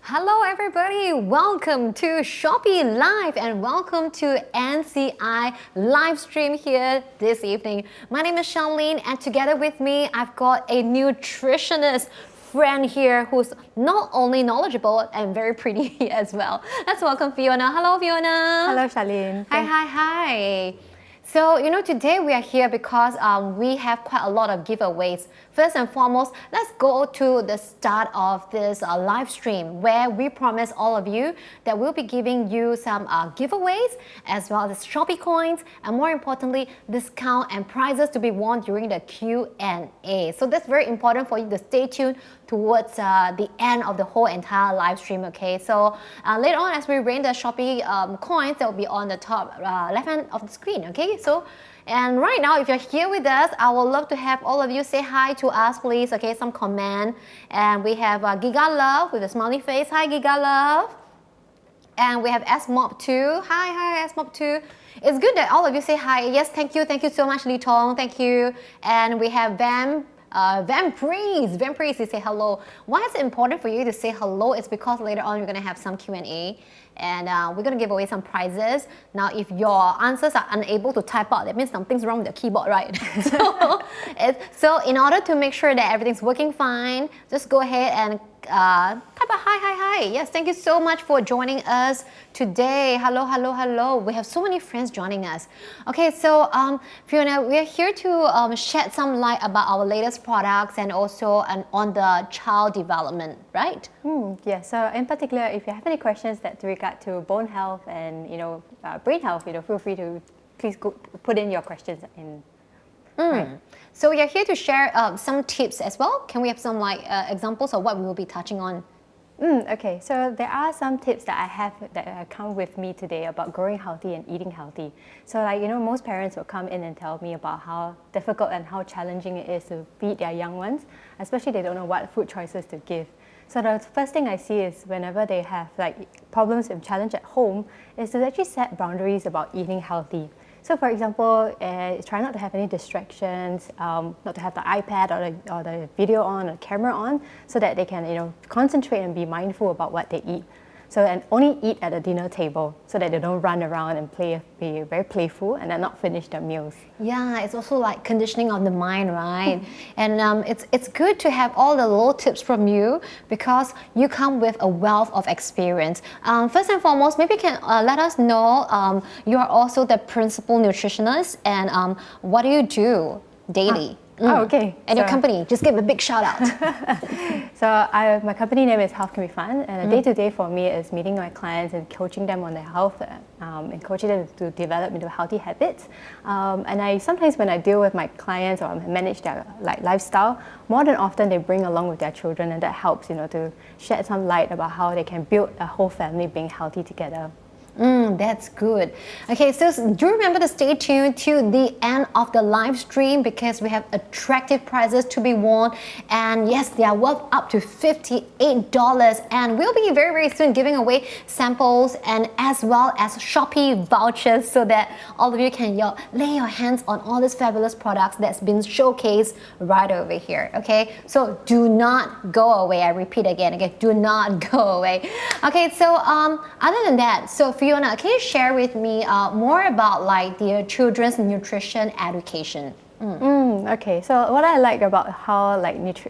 Hello everybody, welcome to Shopee Live and welcome to NCI live stream here this evening. My name is Charlene and together with me I've got a nutritionist friend here who's not only knowledgeable and very pretty as well. Let's welcome Fiona. Hello Fiona. Hello Charlene. Hi. So, today we are here because we have quite a lot of giveaways. First and foremost, let's go to the start of this live stream where we promise all of you that we'll be giving you some giveaways as well as Shopee coins and more importantly, discount and prizes to be won during the Q&A. So that's very important for you to stay tuned towards the end of the whole entire live stream, okay? So later on as we rain the Shopee coins, that will be on the top left hand of the screen, okay? And right now, if you're here with us, I would love to have all of you say hi to us, please, okay? Some comment. And we have Giga Love with a smiley face. Hi, Giga Love. And we have SMob2. Hi, SMob2. It's good that all of you say hi. Yes, thank you so much, Lee Tong. Thank you. And we have Vampreeze, you say hello. Why is it important for you to say hello? It's because later on you're going to have some Q&A and we're going to give away some prizes. Now, if your answers are unable to type out, that means something's wrong with the keyboard, right? So in order to make sure that everything's working fine, just go ahead and type a hi. Yes, thank you so much for joining us today. Hello. We have so many friends joining us. Okay, so Fiona, we are here to shed some light about our latest products and also on the child development, right? Yeah, so in particular, if you have any questions that regard to bone health and brain health, feel free to please put in your questions in. Right. So we are here to share some tips as well. Can we have some examples of what we will be touching on? Okay, so there are some tips that I have that come with me today about growing healthy and eating healthy. So most parents will come in and tell me about how difficult and how challenging it is to feed their young ones, especially they don't know what food choices to give. So the first thing I see is whenever they have problems and challenge at home is to actually set boundaries about eating healthy. So for example, try not to have any distractions, not to have the iPad or the video on or camera on so that they can concentrate and be mindful about what they eat. So and only eat at the dinner table so that they don't run around and be very playful and then not finish their meals. Yeah, it's also like conditioning of the mind, right? And it's good to have all the little tips from you because you come with a wealth of experience. First and foremost, maybe you can let us know you are also the principal nutritionist and what do you do daily? Okay. And your company, just give a big shout out. So my company name is Health Can Be Fun, and a day-to-day for me is meeting my clients and coaching them on their health and coaching them to develop into healthy habits. And sometimes when I deal with my clients or manage their lifestyle, more than often they bring along with their children, and that helps to shed some light about how they can build a whole family being healthy together. That's good. Okay, so do remember to stay tuned to the end of the live stream because we have attractive prizes to be won. And yes, they are worth up to $58. And we'll be very, very soon giving away samples and as well as Shopee vouchers so that all of you can lay your hands on all these fabulous products that's been showcased right over here. Okay, so do not go away. I repeat again, okay, do not go away. Okay, so other than that, so Fiona, can you share with me more about the children's nutrition education? Okay, so what I like about how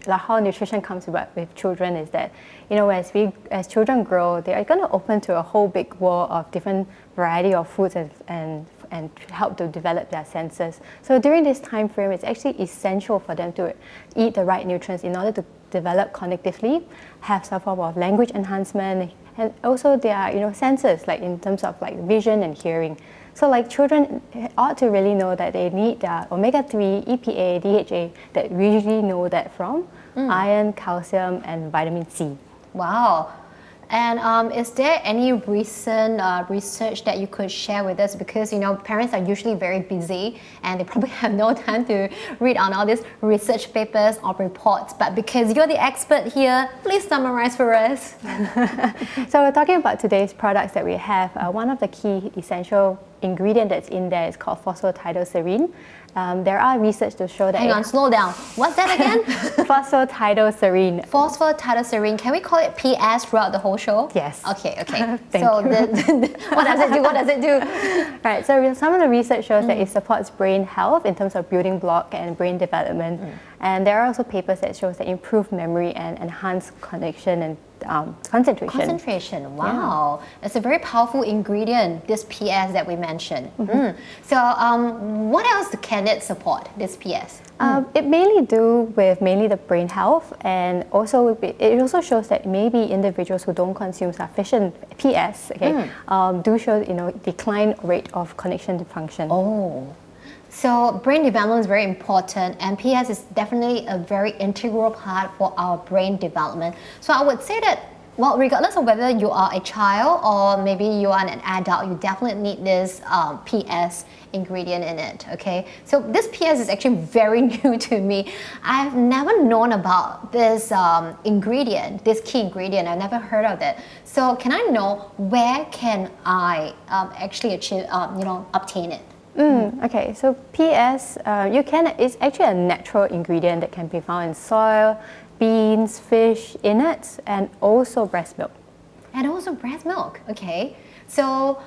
how nutrition comes about with children is that as children grow, they are going to open to a whole big world of different variety of foods and help to develop their senses. So during this time frame, it's actually essential for them to eat the right nutrients in order to develop cognitively, have some form of language enhancement, and also their senses in terms of vision and hearing. So children ought to really know that they need their omega-3, EPA, DHA that we usually know that from iron, calcium, and vitamin C. Wow. And is there any recent research that you could share with us? Because parents are usually very busy and they probably have no time to read on all these research papers or reports. But because you're the expert here, please summarize for us. So we're talking about today's products that we have. One of the key essential ingredient that's in there is called phosphatidylserine. There are research to show that... Hang on, slow down. What's that again? Phosphatidylserine. Phosphatidylserine. Can we call it PS throughout the whole show? Yes. Okay. Thank so you. what does it do? What does it do? Right, so some of the research shows that it supports brain health in terms of building block and brain development. And there are also papers that shows that improve memory and enhance connection and concentration. Concentration, wow. Yeah. It's a very powerful ingredient, this PS that we mentioned. So what else can it support, this PS? It mainly do with the brain health, and also it also shows that maybe individuals who don't consume sufficient PS do show decline rate of connection dysfunction. Oh. So brain development is very important, and PS is definitely a very integral part for our brain development. So I would say that, well, regardless of whether you are a child or maybe you are an adult, you definitely need this PS ingredient in it, okay? So this PS is actually very new to me. I've never known about this ingredient, this key ingredient. I've never heard of it. So can I know where can I actually achieve, obtain it? Okay, so PS, it's actually a natural ingredient that can be found in soil, beans, fish, innards, and also breast milk. And also breast milk, okay. So,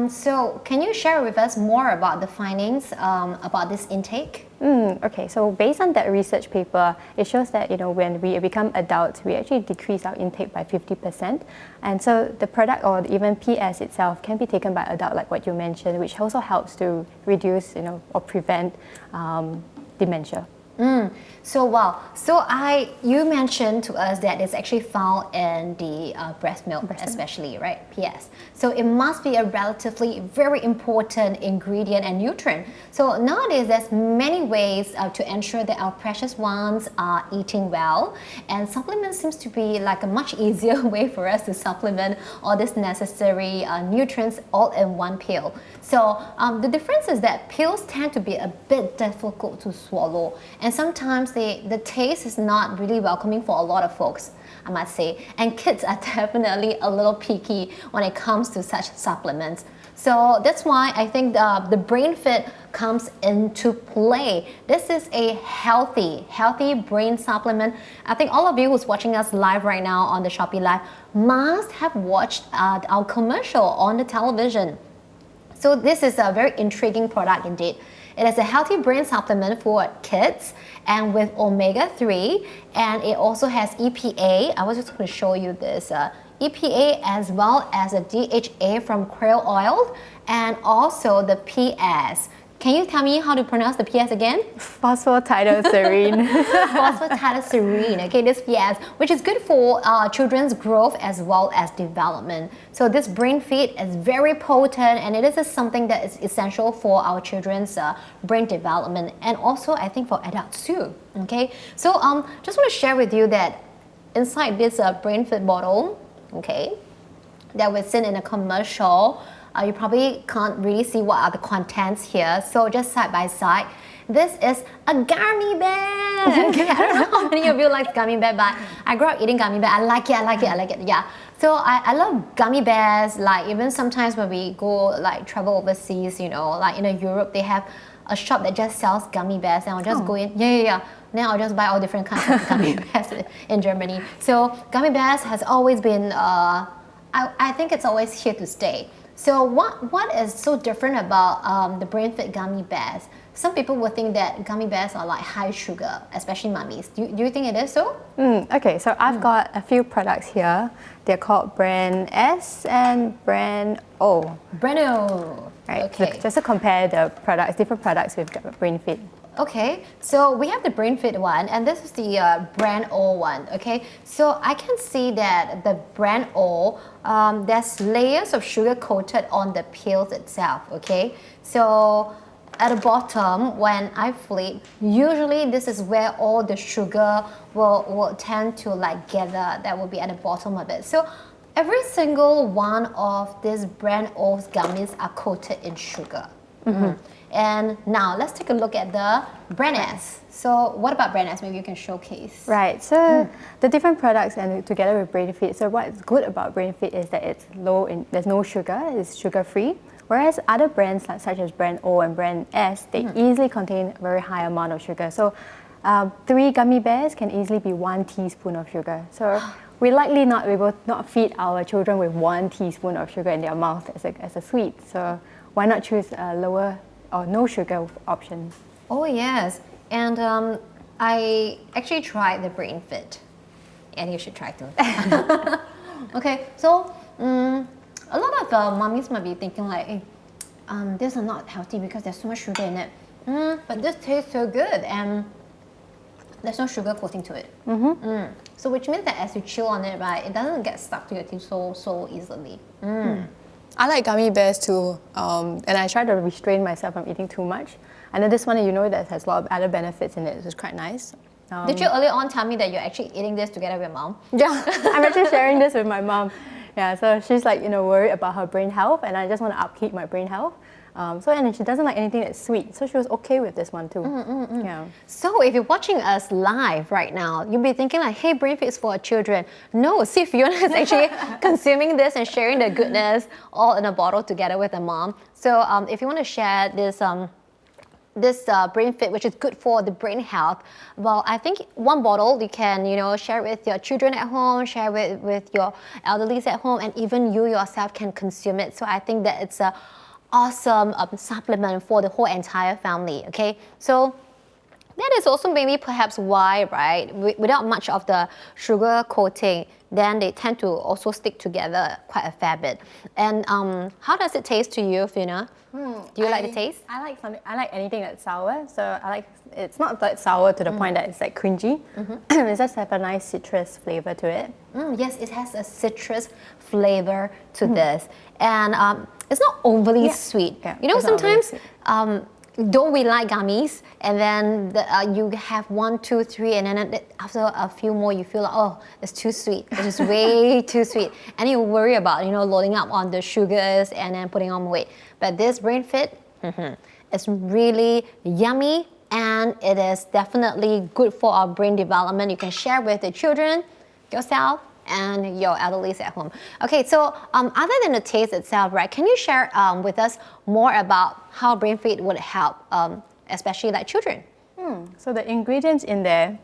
so can you share with us more about the findings about this intake? Okay, so based on that research paper, it shows that when we become adults, we actually decrease our intake by 50%. And so the product or even PS itself can be taken by adult, like what you mentioned, which also helps to reduce, or prevent dementia. So wow. So you mentioned to us that it's actually found in the breast milk, especially, right? PS. So it must be a relatively very important ingredient and nutrient. So nowadays there's many ways to ensure that our precious ones are eating well, and supplements seems to be like a much easier way for us to supplement all these necessary nutrients all in one pill. So the difference is that pills tend to be a bit difficult to swallow, and sometimes the taste is not really welcoming for a lot of folks, I must say. And kids are definitely a little picky when it comes to such supplements. So that's why I think the Brain Fit comes into play. This is a healthy brain supplement. I think all of you who's watching us live right now on the Shopee Live must have watched our commercial on the television. So this is a very intriguing product indeed. It is a healthy brain supplement for kids and with omega-3, and it also has EPA. I was just going to show you this. EPA as well as a DHA from krill oil, and also the PS. Can you tell me how to pronounce the PS again? Phosphatidylserine. Phosphatidylserine, okay, this PS, which is good for children's growth as well as development. So this Brain Fit is very potent, and it is something that is essential for our children's brain development, and also I think for adults too, okay? So just want to share with you that inside this Brain Fit bottle, okay, that was seen in a commercial, you probably can't really see what are the contents here. So just side by side, this is a gummy bear. Okay, I don't know how many of you like gummy bear, but I grew up eating gummy bear. I like it. Yeah. So I love gummy bears. Like even sometimes when we go like travel overseas, like in Europe, they have a shop that just sells gummy bears, and I'll just go in. Yeah. Then I'll just buy all different kinds of gummy bears in Germany. So gummy bears has always been, I think it's always here to stay. So what is so different about the Brain Fit gummy bears? Some people would think that gummy bears are like high sugar, especially mummies. Do you think it is so? Okay, so I've got a few products here. They're called brand S and brand O. Brand O. Right. Okay. So just to compare the products, different products with Brain Fit. Okay, so we have the Brain Fit one, and this is the brand O one. Okay, so I can see that the brand O, there's layers of sugar coated on the pills itself. Okay, so at the bottom, when I flip, usually this is where all the sugar will tend to like gather. That will be at the bottom of it. So every single one of these brand O's gummies are coated in sugar. And now let's take a look at the brand S. So what about brand S? Maybe you can showcase. Right, so the different products and together with Brain Fit, so what's good about Brain Fit is that it's low in, there's no sugar, it's sugar free. Whereas other brands such as brand O and brand S, they easily contain a very high amount of sugar. So 3 gummy bears can easily be 1 teaspoon of sugar. So we likely we will not feed our children with 1 teaspoon of sugar in their mouth as a sweet. So why not choose a lower or no sugar option? Oh yes, and I actually tried the Brain Fit, and you should try too. Okay, so a lot of mommies might be thinking like, hey, this is not healthy because there's so much sugar in it. But this tastes so good, and there's no sugar coating to it. So which means that as you chew on it, right, it doesn't get stuck to your teeth so easily. I like gummy bears too, and I try to restrain myself from eating too much. I know this one, that has a lot of other benefits in it, so it's quite nice. Did you earlier on tell me that you're actually eating this together with your mom? Yeah, I'm actually sharing this with my mom. Yeah, so she's like, worried about her brain health, and I just want to upkeep my brain health. And she doesn't like anything that's sweet, so she was okay with this one too. Yeah. So if you're watching us live right now, you'll be thinking like, hey, Brain Fit is for children. No, see, Fiona is actually consuming this and sharing the goodness all in a bottle together with her mom. So if you want to share this Brain Fit, which is good for the brain health, well, I think one bottle you can, share it with your children at home, share it with your elderlies at home, and even you yourself can consume it. So I think that it's a awesome supplement for the whole entire family. Okay, so that is also maybe perhaps why, right, without much of the sugar coating, then they tend to also stick together quite a fair bit. And how does it taste to you, Fiona? Do you like the taste? I like anything that's sour. So it's not that sour to the point that it's like cringy. It just have a nice citrus flavor to it. Yes, it has a citrus flavor to this, and it's not overly sweet. Yeah, sometimes don't we like gummies, and then you have 1, 2, 3, and then after a few more you feel like, oh, it's too sweet, it's just way too sweet, and you worry about loading up on the sugars and then putting on weight. But this Brain Fit, it's really yummy, and it is definitely good for our brain development. You can share with the children, yourself, and your elderlies at home. Okay, so other than the taste itself, right, can you share with us more about how Brain Fit would help, especially like children? So the ingredients in there,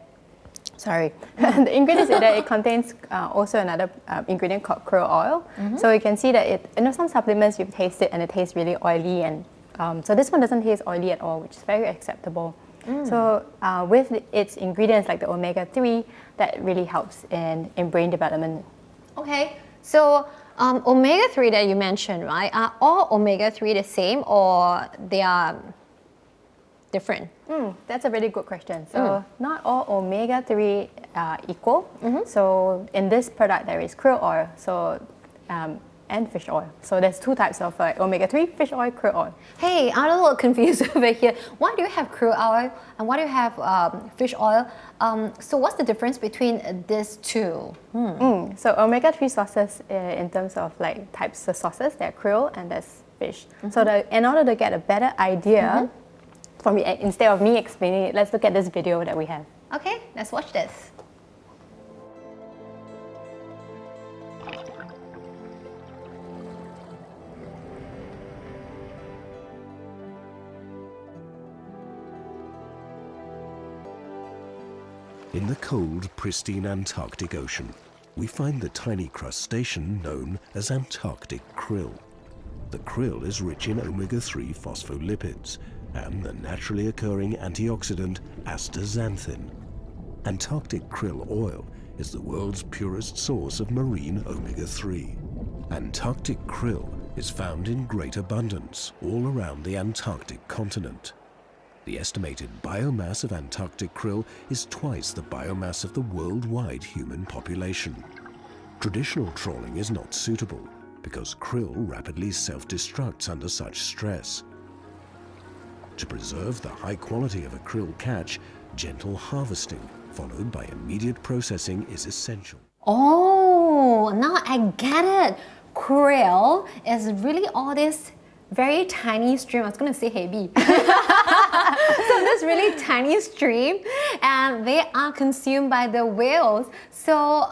it contains also another ingredient called krill oil. So you can see that some supplements you taste it and it tastes really oily, and so this one doesn't taste oily at all, which is very acceptable. So with its ingredients like the omega-3, that really helps in brain development. Okay, so omega-3 that you mentioned, right? Are all omega-3 the same, or they are different? That's a really good question. So not all omega-3 are equal. So in this product there is krill oil. So and fish oil. So there's 2 types of omega-3, fish oil, krill oil. Hey, I'm a little confused over here. Why do you have krill oil and why do you have fish oil? So what's the difference between these two? So omega-3 sauces, in terms of like types of sauces, they're krill and there's fish. So in order to get a better idea, instead of me explaining it, let's look at this video that we have. Okay, let's watch this. In the cold, pristine Antarctic Ocean, we find the tiny crustacean known as Antarctic krill. The krill is rich in omega-3 phospholipids and the naturally occurring antioxidant astaxanthin. Antarctic krill oil is the world's purest source of marine omega-3. Antarctic krill is found in great abundance all around the Antarctic continent. The estimated biomass of Antarctic krill is twice the biomass of the worldwide human population. Traditional trawling is not suitable because krill rapidly self-destructs under such stress. To preserve the high quality of a krill catch, gentle harvesting followed by immediate processing is essential. Oh, now I get it. Krill is really all this very tiny stream. I was going to say heavy. So this really tiny stream, and they are consumed by the whales. So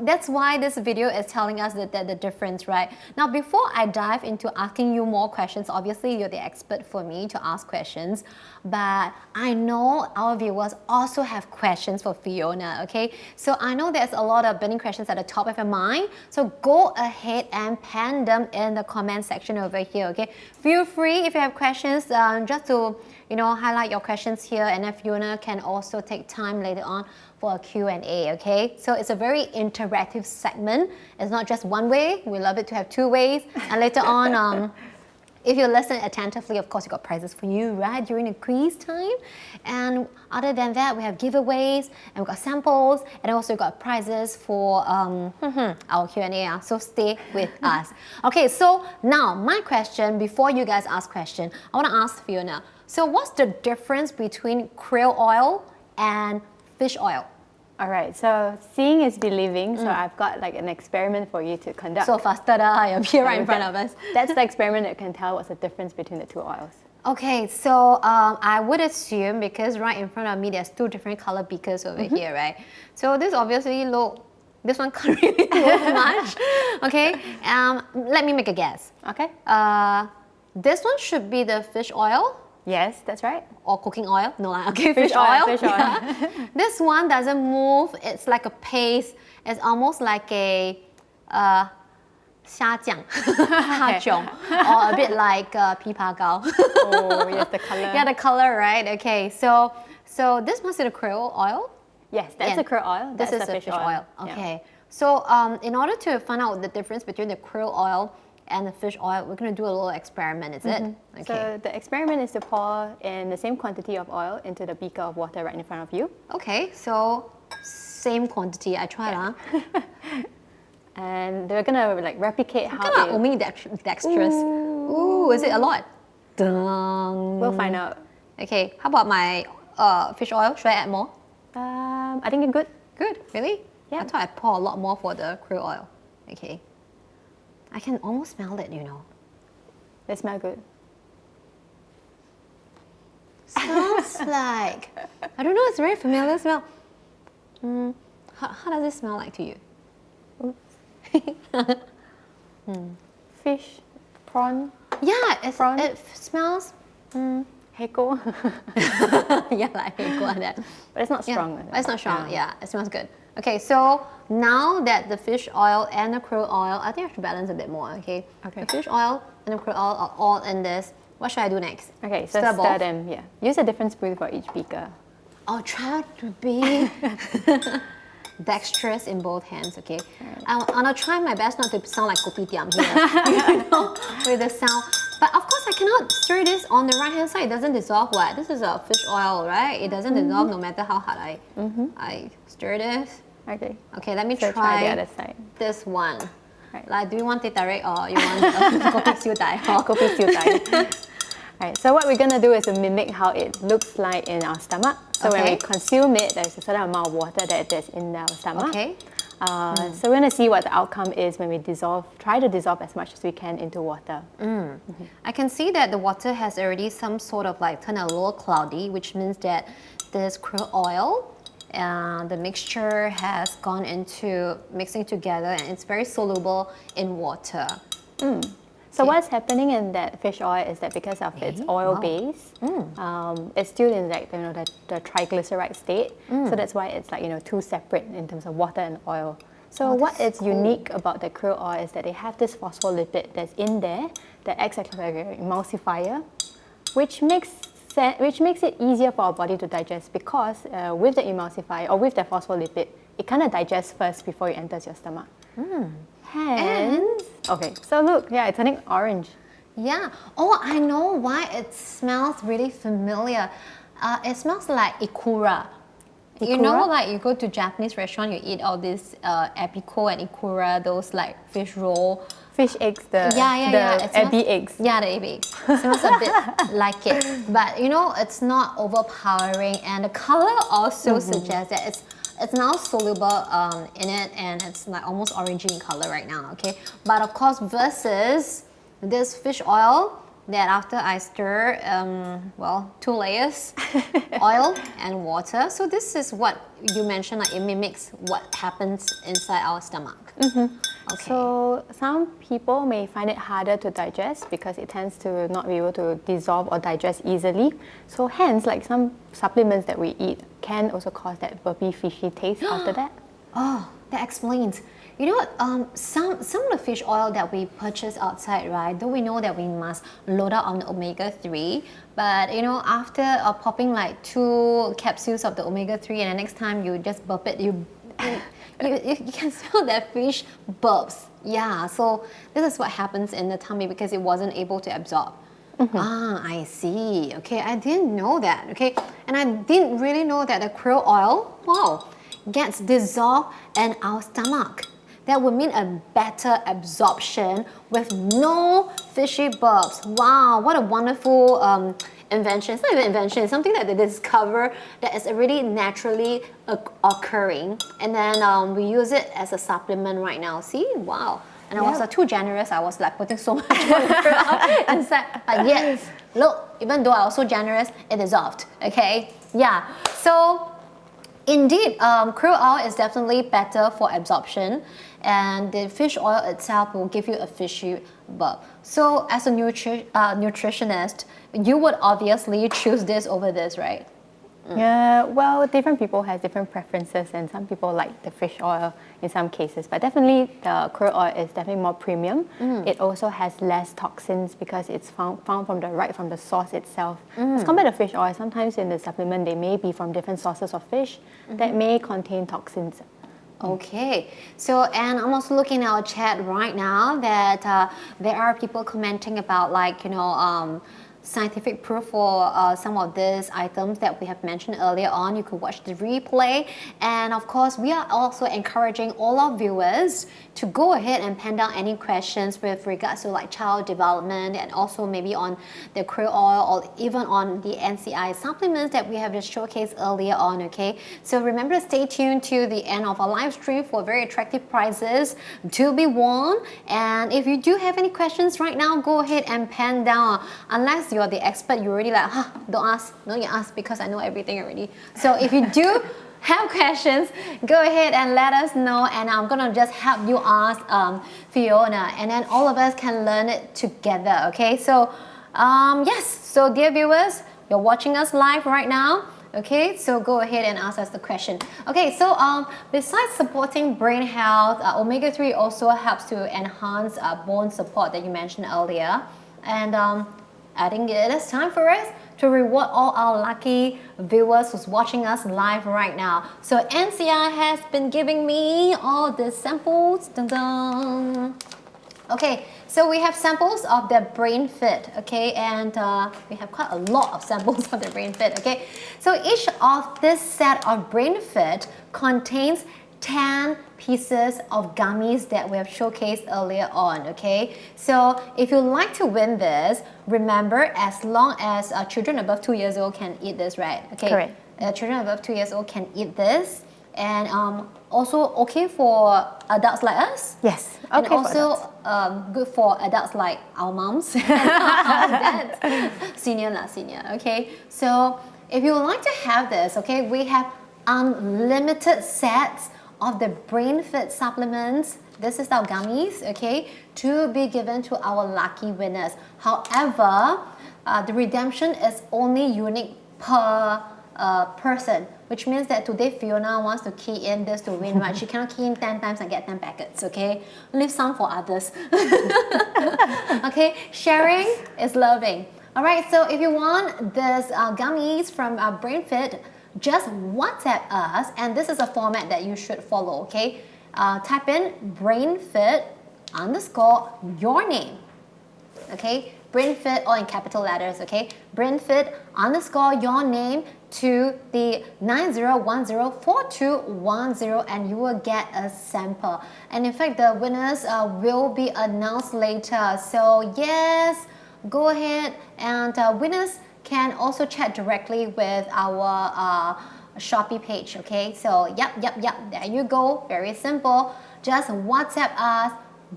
that's why this video is telling us the difference, right? Now, before I dive into asking you more questions, obviously you're the expert for me to ask questions, but I know our viewers also have questions for Fiona, okay? So I know there's a lot of burning questions at the top of your mind, so go ahead and pen them in the comment section over here, okay? Feel free if you have questions just to highlight your questions here, and then Fiona can also take time later on for a Q&A, okay? So it's a very interactive segment. It's not just one way. We love it to have two ways. And later on, if you listen attentively, of course, you got prizes for you, right, during the quiz time. And other than that, we have giveaways, and we've got samples, and also got prizes for our Q&A. So stay with us. Okay, so now my question, before you guys ask question, I want to ask Fiona, so what's the difference between krill oil and fish oil? All right, so seeing is believing, so I've got like an experiment for you to conduct. So faster, I am here right in front of us. That's the experiment that can tell what's the difference between the two oils. Okay, so I would assume, because right in front of me there's two different color beakers over here, right? So this obviously this one can't really look much. Okay, let me make a guess. Okay. This one should be the fish oil. Yes, that's right. Or cooking oil. No, okay, fish oil. Fish oil. Yeah. This one doesn't move. It's like a paste. It's almost like a 虾酱, or a bit like 枇杷膏. Oh, yes, the color. Yeah, the color, right? Okay, so this must be the krill oil. Yes, that's the krill oil. This is the fish oil. Okay, so in order to find out the difference between the krill oil and the fish oil, we're going to do a little experiment, is it? Okay. So the experiment is to pour in the same quantity of oil into the beaker of water right in front of you. Okay, so same quantity. I tried, And we're going to like replicate how kind of dexterous. Ooh, is it a lot? Dun. We'll find out. Okay, how about my fish oil? Should I add more? I think you're good. Good, really? Yeah. I thought I'd pour a lot more for the krill oil. Okay. I can almost smell it, They smell good. Smells like, I don't know, it's a very familiar smell. How does it smell like to you? Fish, prawn, Yeah, Prawn? it smells, heko. yeah, like that. But it's not strong. Yeah, it's not strong, yeah, it smells good. Okay, so now that the fish oil and the krill oil, I think I have to balance a bit more, okay? Okay. The fish oil and the krill oil are all in this. What should I do next? Okay, so Stir stir both? them, yeah. Use a different spoon for each beaker. I'll try to be dexterous in both hands, okay? And I'll try my best not to sound like kopitiam here, with the sound. But of course, I cannot stir this on the right hand side. It doesn't dissolve. What? This is a fish oil, right? It doesn't dissolve no matter how hard I stir this. Okay. Okay, let me So try the other side. this one. Right. Like, do you want teh tarik or you want kopi siu dai? Kopi siew dai. Alright, so what we're going to do is to mimic how it looks like in our stomach. So when we consume it, there's a certain amount of water that is in our stomach. Okay. So we're going to see what the outcome is when we try to dissolve as much as we can into water. I can see that the water has already some sort of like turned a little cloudy, which means that this krill oil and the mixture has gone into mixing together, and it's very soluble in water. So what's happening in that fish oil is that because of its oil base, it's still in like the triglyceride state. So that's why it's like two separate in terms of water and oil. So what is unique about the krill oil is that they have this phospholipid that's in there that acts like an emulsifier, which makes it easier for our body to digest, because with the emulsifier or with the phospholipid, it kind of digests first before it enters your stomach. Hence, okay, so look, yeah, it's turning orange. Yeah. Oh, I know why it smells really familiar. It smells like ikura. You know, like you go to Japanese restaurant, you eat all this epiko and ikura, those like fish roll. Fish eggs, the It ebi eggs. Yeah, the ebi eggs. It smells a bit like it. But it's not overpowering, and the color also suggests that it's now soluble in it, and it's like almost orangey in color right now, okay? But of course, versus this fish oil, that after I stir, 2 layers, oil and water. So this is what you mentioned, like it mimics what happens inside our stomach. Okay. So some people may find it harder to digest because it tends to not be able to dissolve or digest easily. So hence, like some supplements that we eat can also cause that burpy, fishy taste after that. Oh, that explains. You know what, some of the fish oil that we purchase outside, right, though we know that we must load up on the omega-3, but you know, after popping like 2 capsules of the omega-3 and the next time you just burp it, you can smell that fish burps. Yeah, so this is what happens in the tummy because it wasn't able to absorb. Ah, I see. Okay, I didn't know that. Okay, and I didn't really know that the krill oil, wow, gets dissolved in our stomach. That would mean a better absorption with no fishy burps. Wow, what a wonderful invention. It's not even invention, it's something that they discover that is already naturally occurring. And then we use it as a supplement right now. See, wow. And I was too generous. I was like putting so much inside. But yet, look, even though I was so generous, it dissolved. Okay, yeah. So indeed, krill oil is definitely better for absorption, and the fish oil itself will give you a fishy burp. So as a nutritionist, you would obviously choose this over this, right? Yeah, well, different people have different preferences, and some people like the fish oil in some cases, but definitely the krill oil is definitely more premium. It also has less toxins because it's found from the source itself. As compared to fish oil, sometimes in the supplement they may be from different sources of fish that may contain toxins. Okay, so and I'm also looking at our chat right now that there are people commenting about, like, you know, scientific proof for some of these items that we have mentioned earlier on. You could watch the replay, and of course we are also encouraging all our viewers to go ahead and pen down any questions with regards to like child development, and also maybe on the krill oil or even on the NCI supplements that we have just showcased earlier on. Okay, so remember to stay tuned to the end of our live stream for very attractive prizes to be won. And if you do have any questions right now, go ahead and pen down. Unless you're the expert, you're already like, don't ask, no, you ask because I know everything already. So if you do have questions, go ahead and let us know, and I'm gonna just help you ask Fiona, and then all of us can learn it together. Okay, so yes, so dear viewers, you're watching us live right now. Okay, so go ahead and ask us the question. Okay, so besides supporting brain health, omega-3 also helps to enhance bone support that you mentioned earlier. And I think it is time for us to reward all our lucky viewers who's watching us live right now. So NCI has been giving me all the samples. Dun -dun. Okay, so we have samples of the Brain Fit, okay, and we have quite a lot of samples of the Brain Fit, okay. So each of this set of Brain Fit contains 10 pieces of gummies that we have showcased earlier on, okay. So if you'd like to win this, remember, as long as children above 2 years old can eat this, right? Okay. Correct. Children above 2 years old can eat this, and also okay for adults like us. Yes. Okay. And also good for adults like our moms and our dads. Senior. Okay. So if you would like to have this, okay, we have unlimited sets of the Brain Fit supplements. This is our gummies, okay, to be given to our lucky winners. However, the redemption is only unique per person, which means that today Fiona wants to key in this to win, right? She cannot key in 10 times and get 10 packets, okay? Leave some for others. Okay, sharing is loving. All right, so if you want this gummies from Brain Fit, just WhatsApp us, and this is a format that you should follow, okay? Type in BrainFit _ your name, okay? BrainFit, all in capital letters, okay? BrainFit _ your name to the 90104210, and you will get a sample. And in fact, the winners will be announced later. So yes, go ahead, and winners can also chat directly with our Shopee page, okay? So yep, there you go, very simple. Just WhatsApp us,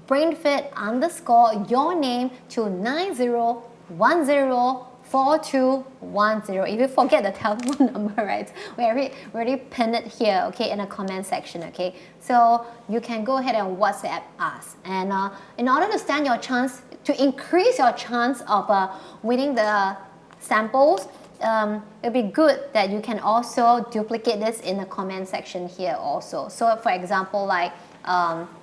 BrainFit _ your name to 90104210, 4210. If you forget the telephone number, right, we already pinned it here, okay, in the comment section, okay. So you can go ahead and WhatsApp us, and in order to stand your chance, to increase your chance of winning the samples, it'll be good that you can also duplicate this in the comment section here also. So for example, like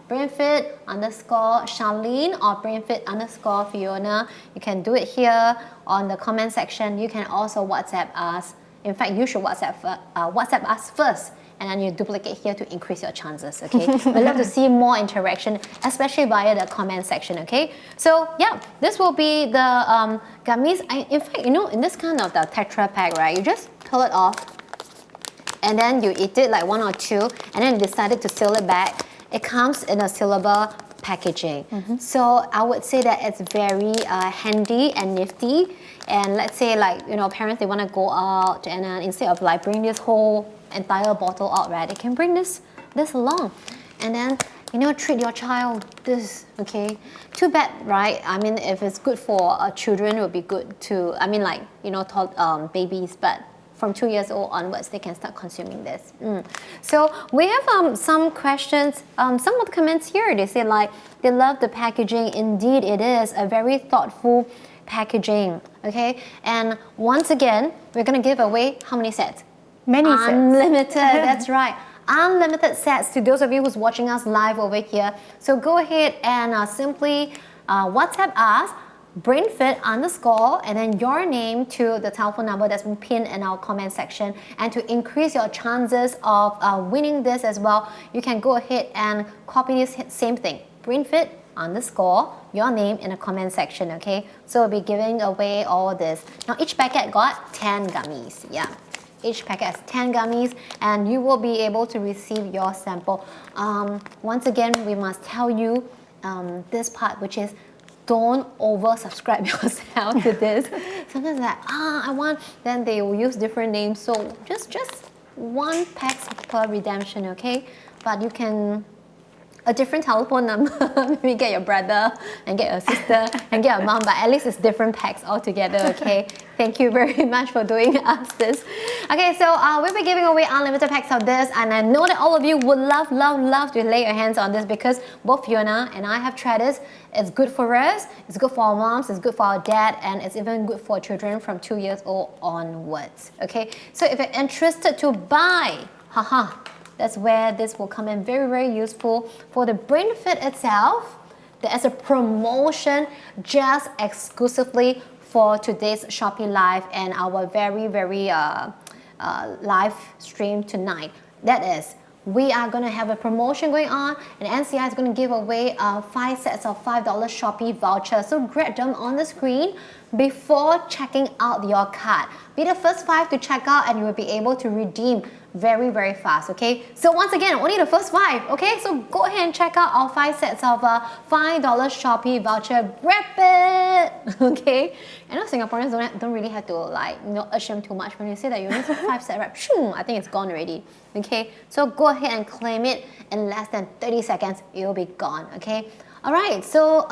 brainfit _ Charlene or brainfit _ Fiona, you can do it here on the comment section. You can also WhatsApp us. In fact, you should WhatsApp us first, and then you duplicate here to increase your chances, okay? We'd love to see more interaction, especially via the comment section, okay? So yeah, this will be the gummies. In fact, you know, in this kind of the Tetra Pak, right, you just pull it off, and then you eat it like 1 or 2, and then you decided to seal it back. It comes in a sealable packaging. So I would say that it's very handy and nifty. And let's say, like, you know, parents, they want to go out, and instead of like bring this whole entire bottle out, right, they can bring this along, and then, you know, treat your child this, okay? Too bad, right? I mean, if it's good for children, it would be good to, I mean, like, you know, babies, but from 2 years old onwards, they can start consuming this. So we have some questions, some of the comments here. They say like they love the packaging. Indeed, it is a very thoughtful packaging. Okay, and once again, we're gonna give away how many sets? Many sets. Unlimited. That's right. Unlimited sets to those of you who's watching us live over here. So go ahead and simply WhatsApp us, brainfit _ and then your name to the telephone number that's been pinned in our comment section. And to increase your chances of winning this as well, you can go ahead and copy this same thing, brainfit _ your name in the comment section, okay? So we'll be giving away all this. Now each packet got 10 gummies, yeah. Each packet has 10 gummies, and you will be able to receive your sample. Once again, we must tell you this part, which is don't oversubscribe yourself to this. Sometimes like, I want, then they will use different names. So just 1 pack per redemption, okay? But you can, a different telephone number, maybe get your brother and get your sister and get your mom, but at least it's different packs altogether, okay? Thank you very much for doing us this. Okay, so we'll be giving away unlimited packs of this, and I know that all of you would love to lay your hands on this, because both Fiona and I have tried this. It's good for us, it's good for our moms, it's good for our dad, and it's even good for children from 2 years old onwards, okay? So if you're interested to buy, that's where this will come in very useful. For the BrainFit itself, there's a promotion just exclusively for today's Shopee Live and our very live stream tonight. That is, we are going to have a promotion going on, and NCI is going to give away 5 sets of $5 Shopee vouchers. So grab them on the screen before checking out your cart. Be the first 5 to check out, and you will be able to redeem very fast, okay? So once again, only the first 5, okay? So go ahead and check out our 5 sets of $5 Shopee voucher. Grab it, okay? I know Singaporeans don't really have to, like, you know, urge them too much. When you say that you only 5 sets, right? I think it's gone already, okay? So go ahead and claim it in less than 30 seconds. It'll be gone, okay? All right, so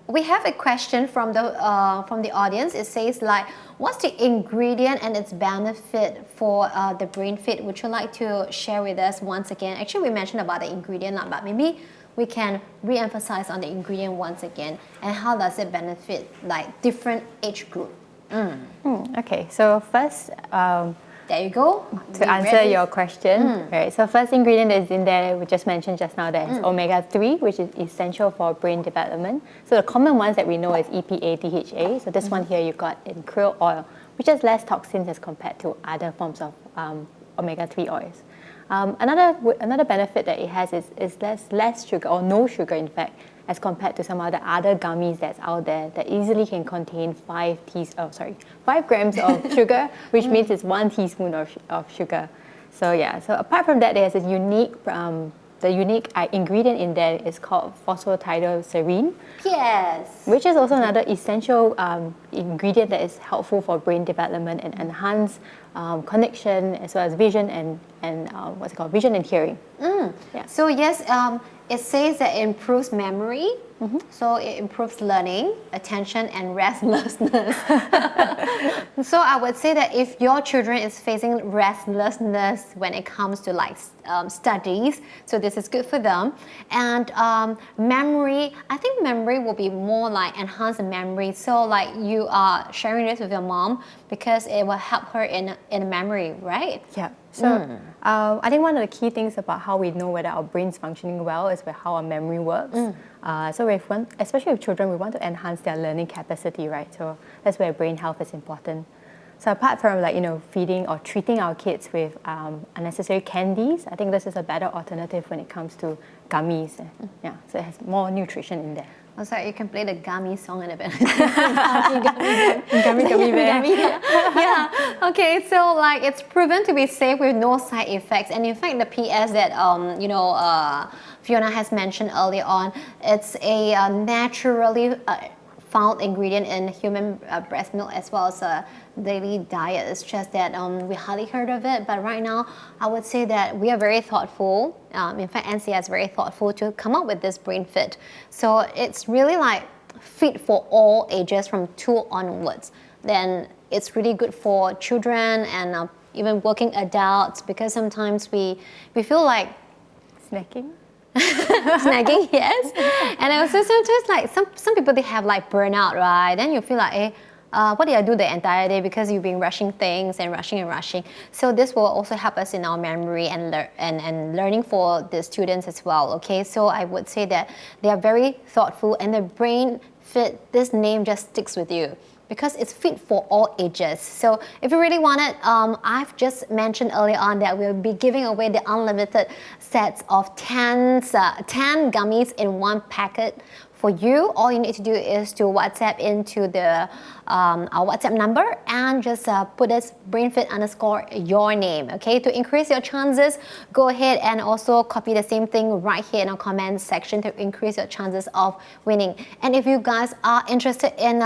we have a question from the audience. It says like, what's the ingredient and its benefit for the BrainFit? Would you like to share with us once again? Actually, we mentioned about the ingredient, but maybe we can re-emphasize on the ingredient once again, and how does it benefit like different age group? Okay, so first, there you go. To answer your question, right? So first ingredient is in there, we just mentioned just now, that is omega-3, which is essential for brain development. So the common ones that we know is EPA, DHA. So this one here you got in krill oil, which has less toxins as compared to other forms of omega-3 oils. Another benefit that it has is less sugar, or no sugar in fact, as compared to some other gummies that's out there that easily can contain 5 grams of sugar, which means it's 1 teaspoon of sugar. So yeah, so apart from that, there's a unique ingredient in there is called phosphatidylserine. Yes. Which is also another essential ingredient that is helpful for brain development and enhance connectivity, as well as vision and vision and hearing. Yeah. So yes, It says that it improves memory, so it improves learning, attention, and restlessness. So I would say that if your children is facing restlessness when it comes to like studies, so this is good for them. And memory, I think memory will be more like enhanced memory. So like you are sharing this with your mom because it will help her in memory, right? Yeah. So I think one of the key things about how we know whether our brain's functioning well is with how our memory works. So especially with children, we want to enhance their learning capacity, right? So that's where brain health is important. So apart from like, feeding or treating our kids with unnecessary candies, I think this is a better alternative when it comes to gummies. Yeah, so it has more nutrition in there. Oh, sorry, you can play the gummy song in a bit. Gummy bear. Yeah. Okay, so like it's proven to be safe with no side effects, and in fact, the PS that Fiona has mentioned earlier on, it's a naturally found ingredient in human breast milk as well as a daily diet. It's just that we hardly heard of it, but right now I would say that we are very thoughtful. In fact, NCI is very thoughtful to come up with this brain fit. So it's really like fit for all ages from 2 onwards. Then it's really good for children and even working adults, because sometimes we feel like Snacking? snagging, yes. And also sometimes like some people, they have like burnout, right? Then you feel like, what did I do the entire day, because you've been rushing things and rushing. So this will also help us in our memory and learning for the students as well. Okay, so I would say that they are very thoughtful, and the brain fit, this name just sticks with you because it's fit for all ages. So if you really want it, I've just mentioned earlier on that we'll be giving away the unlimited sets of 10 gummies in one packet. For you, all you need to do is to WhatsApp into our WhatsApp number and just put this brainfit_ your name, okay? To increase your chances, go ahead and also copy the same thing right here in our comment section to increase your chances of winning. And if you guys are interested in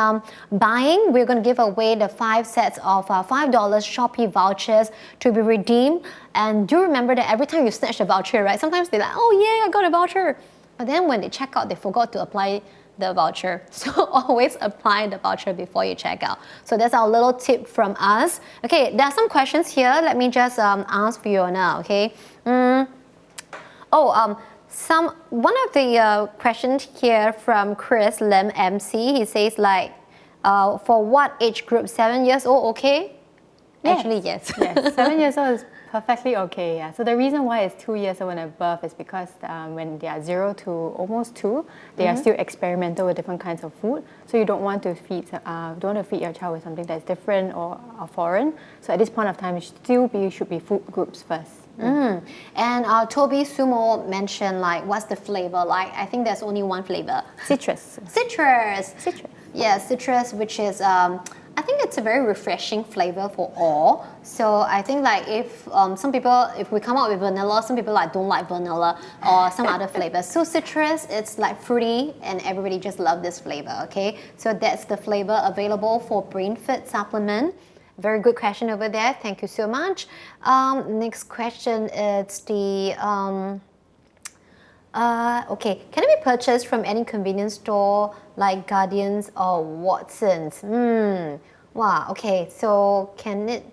buying, we're going to give away the 5 sets of $5 Shopee vouchers to be redeemed. And do remember that every time you snatch a voucher, right? Sometimes they're like, oh yeah, I got a voucher. But then when they check out, they forgot to apply the voucher. So always apply the voucher before you check out. So that's our little tip from us. Okay, there are some questions here. Let me just ask Fiona, okay? One of the questions here from Chris Lim MC, he says like, for what age group? 7 years old, okay? Yes. Actually, yes. Yes, 7 years old is perfectly okay. Yeah. So the reason why it's 2 years old and above is because when they are 0 to almost 2, they are still experimental with different kinds of food. So you don't want to feed your child with something that's different or foreign. So at this point of time, it should be food groups first. And Toby Sumo mentioned like, what's the flavor like? I think there's only one flavor. Citrus. Citrus. Yeah, citrus, which is I think it's a very refreshing flavor for all. So I think like if we come out with vanilla, some people like don't like vanilla or some other flavors. So citrus, it's like fruity and everybody just love this flavor, okay? So that's the flavor available for Brain Fit supplement. Very good question over there. Thank you so much. Next question is the okay, can it be purchased from any convenience store like Guardians or Watsons? Wow, okay, so can it,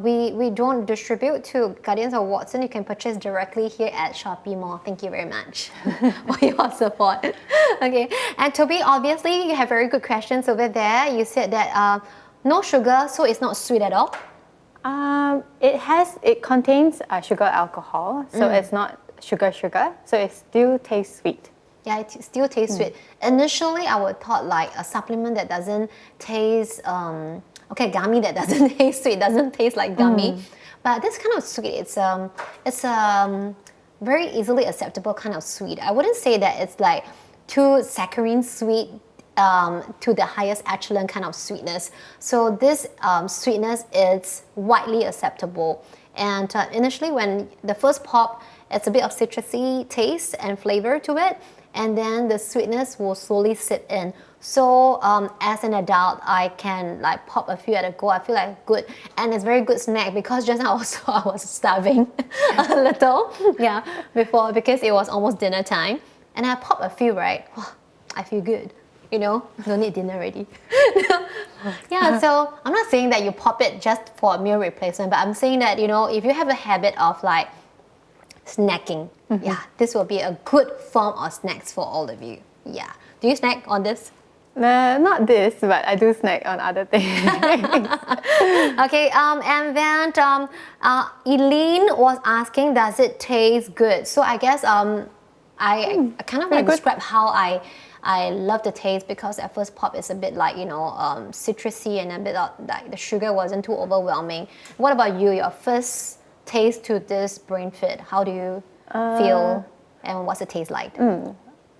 we don't distribute to Guardians or Watsons. You can purchase directly here at Shopee Mall. Thank you very much for your support. Okay, and Toby, obviously you have very good questions over there. You said that no sugar, so it's not sweet at all? It contains sugar alcohol, so it's not sugar, so it still tastes sweet. Yeah, it still tastes sweet. Initially, I would thought like a supplement that doesn't taste, gummy that doesn't taste sweet, doesn't taste like gummy. But this kind of sweet, it's very easily acceptable kind of sweet. I wouldn't say that it's like too saccharine sweet to the highest echelon kind of sweetness. So this sweetness is widely acceptable. And initially when the first pop, it's a bit of citrusy taste and flavor to it, and then the sweetness will slowly sit in. So as an adult, I can like pop a few at a go. I feel like good, and it's very good snack because just now also I was starving a little, yeah, before because it was almost dinner time, and I pop a few, right? I feel good, you know, don't need dinner already. Yeah, so I'm not saying that you pop it just for a meal replacement, but I'm saying that, you know, if you have a habit of like snacking, yeah, this will be a good form of snacks for all of you. Yeah. Do you snack on this? Not this, but I do snack on other things. Okay, and then Eileen was asking, does it taste good? So I guess I kind of like describe how I love the taste, because at first pop is a bit like, you know, citrusy and a bit like the sugar wasn't too overwhelming. What about you? Your first taste to this brain fit, how do you feel and what's the taste like?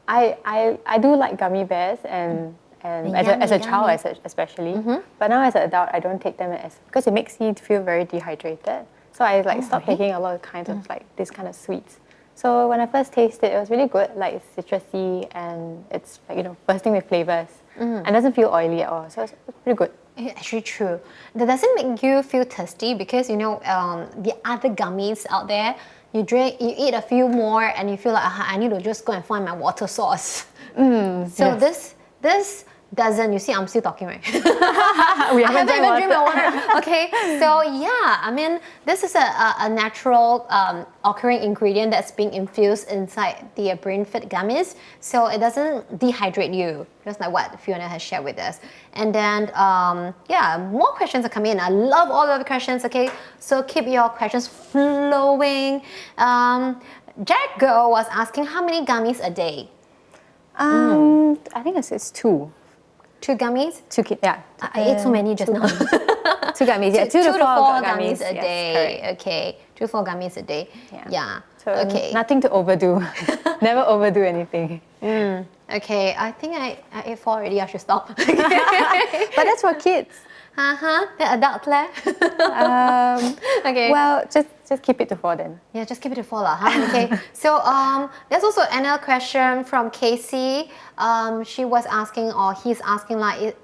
I do like gummy bears and as a child especially, but now as an adult I don't take them because it makes me feel very dehydrated. So I like stopped taking a lot of kinds of like this kind of sweets. So when I first tasted it was really good, like it's citrusy and it's like, you know, bursting with flavors and doesn't feel oily at all. So it's pretty good. It's actually true. That doesn't make you feel thirsty because, you know, the other gummies out there, you eat a few more and you feel like I need to just go and find my water source. So this doesn't, you see, I'm still talking, right? I haven't even drank my water. Okay, so yeah, I mean, this is a natural occurring ingredient that's being infused inside the Brain Fit gummies, so it doesn't dehydrate you, just like what Fiona has shared with us. And then, yeah, more questions are coming in. I love all of the questions, okay? So keep your questions flowing. Jack Girl was asking, how many gummies a day? I think it's 2. 2 gummies? 2 yeah. I ate so many just now. 2 gummies, yeah. 2 to 4 gummies a day. Correct. Okay, 2 to 4 gummies a day. Yeah. So okay. Nothing to overdo. Never overdo anything. Okay, I think I ate 4 already. I should stop. But that's for kids. The adult left. Okay. Well, just keep it to 4 then. Yeah, just keep it to 4 lah. Okay. So there's also another question from Casey. She was asking, or he's asking, like,